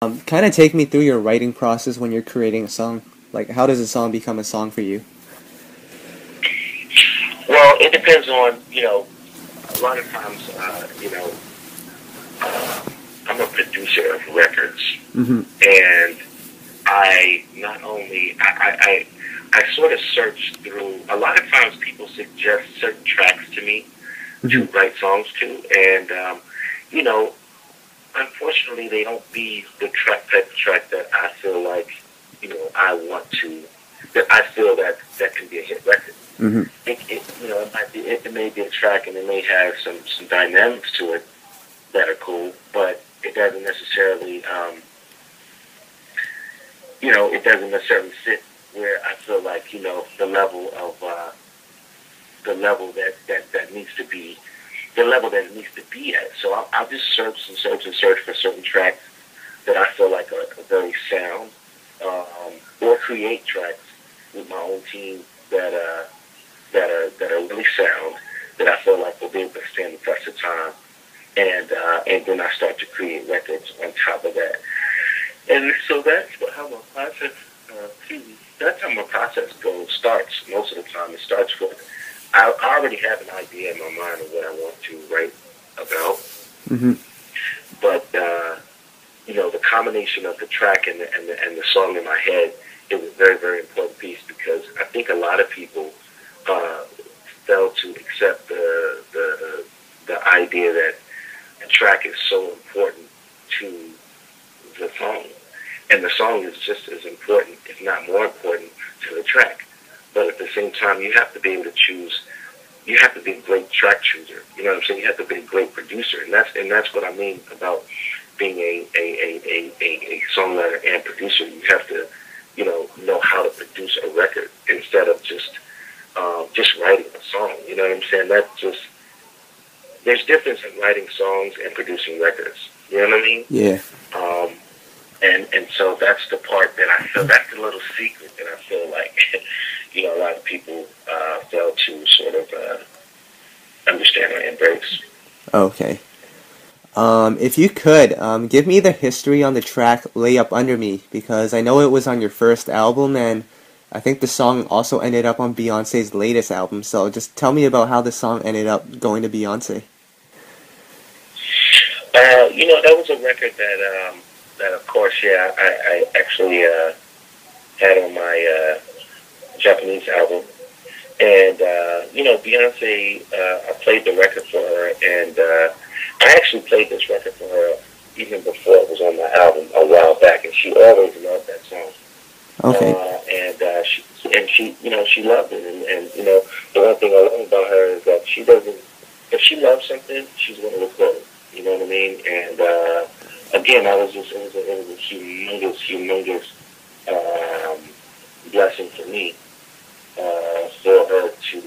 Kind of take me through your writing process when you're creating a song. Like, how does a song become a song for you? Well, it depends on, a lot of times, I'm a producer of records, Mm-hmm. and I not only, I sort of search through, a lot of times people suggest certain tracks to me to Mm-hmm. write songs to, and, you know, unfortunately, they don't be the type of track that I feel like, I want to, that I feel that can be a hit record. Mm-hmm. It might be, it may be a track and it may have some dynamics to it that are cool, but it doesn't necessarily, it doesn't necessarily fit where I feel like, the level that needs to be, the level that it needs to be at. So I'll just search and search and search for certain tracks that I feel like are very sound, or create tracks with my own team that are really sound, that I feel like will be able to stand the test of time, and then I start to create records on top of that. And so how my process. That's how my process starts most of the time. It starts with I already have an idea in my mind of what I want to write about, Mm-hmm. but the combination of the track and the song in my head is a very, very important piece, because I think a lot of people uh, fail to accept the idea that the track is so important to the song, and the song is just as important, if not more important, to the track. But at the same time, you have to be able to choose. You have to be a great track chooser. You know what I'm saying? You have to be a great producer, and that's what I mean about being a songwriter and producer. You have to, know how to produce a record instead of just writing a song. You know what I'm saying? There's difference in writing songs and producing records. You know what I mean? Yeah. Um, and so that's the part that I feel, that's the little secret that I feel like, a lot of people fail to sort of understand or embrace. Okay. If you could, give me the history on the track "Lay Up Under Me" because I know it was on your first album, and I think the song also ended up on Beyonce's latest album. So just tell me about how the song ended up going to Beyonce. That was a record that of course, yeah, I actually had on my Japanese album. And, Beyonce, I played the record for her, and I actually played this record for her even before it was on my album a while back, and she always loved that song. Okay. She loved it, and the one thing I love about her is that she doesn't, if she loves something, she's going to record it. You know what I mean? And again, it was a humongous blessing for me, for her to,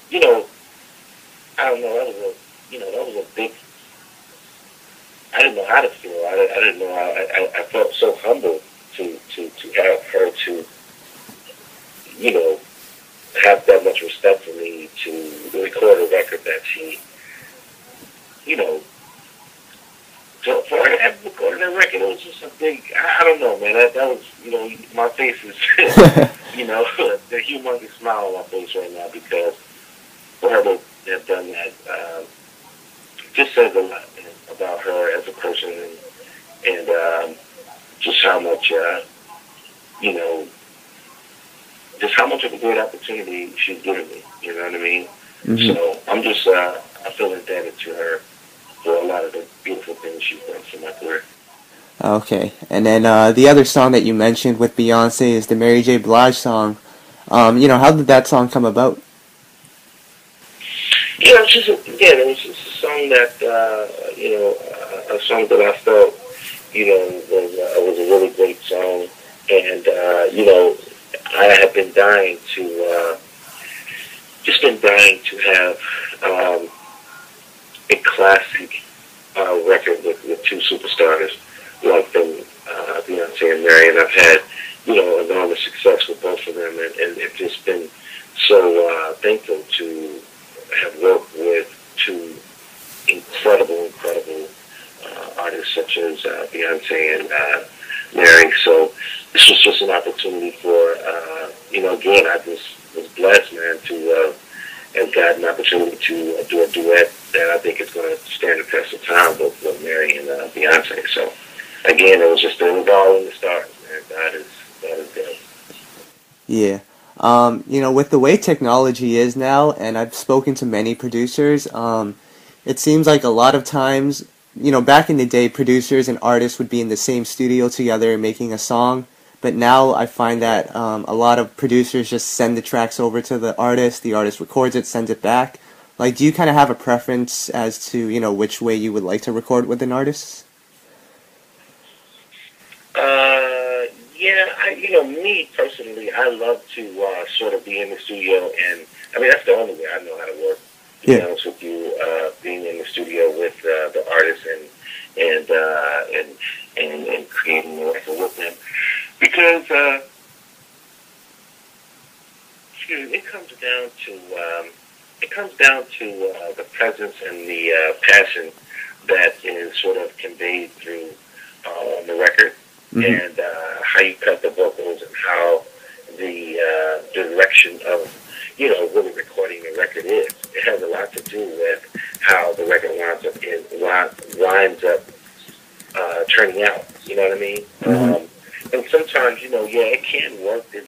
you know, I don't know, that was a big, I didn't know how to feel. I didn't know I felt so humbled to have her to, have that much respect for me to record a record that she, you know, so for her to have recorded that record, it was just a big, I don't know, man, that was, my face is, the humongous smile on my face right now, because for her to have done that, just says a lot, man, about her as a person, and just how much, you know, just how much of a great opportunity she's given me. You know what I mean? Mm-hmm. So I'm just, I feel indebted to her for a lot of the beautiful things she's done for my career. Okay. And then the other song that you mentioned with Beyonce is the Mary J. Blige song. How did that song come about? Yeah, again, it was just a song that, a song that I felt, was a really great song. And, I have been dying to, have a classic record with two superstars like them, Beyonce and Mary. And I've had, enormous success with both of them. And it's just been so thankful to have worked with two incredible artists such as Beyonce and Mary. So this was just an opportunity for, again, I just was blessed, man, to have got an opportunity to do a duet that I think is going to stand the test of time, both with Mary and Beyonce. So again, it was just all in the stars, man. God is good. Yeah. With the way technology is now, and I've spoken to many producers, it seems like a lot of times, back in the day, producers and artists would be in the same studio together making a song. But now I find that a lot of producers just send the tracks over to the artist records it, sends it back. Like, do you kind of have a preference as to, which way you would like to record with an artist? Yeah, me personally, I love to sort of be in the studio, and I mean that's the only way I know how to work. To be Yeah. honest with you, being in the studio with the artists and creating the record with them, because it comes down to the presence and the passion that is sort of conveyed through the record, Mm-hmm. and how you cut the vocals and how the direction of really recording the record is. It has a lot to do with how the record winds up turning out. You know what I mean? Mm-hmm. And sometimes, it can work.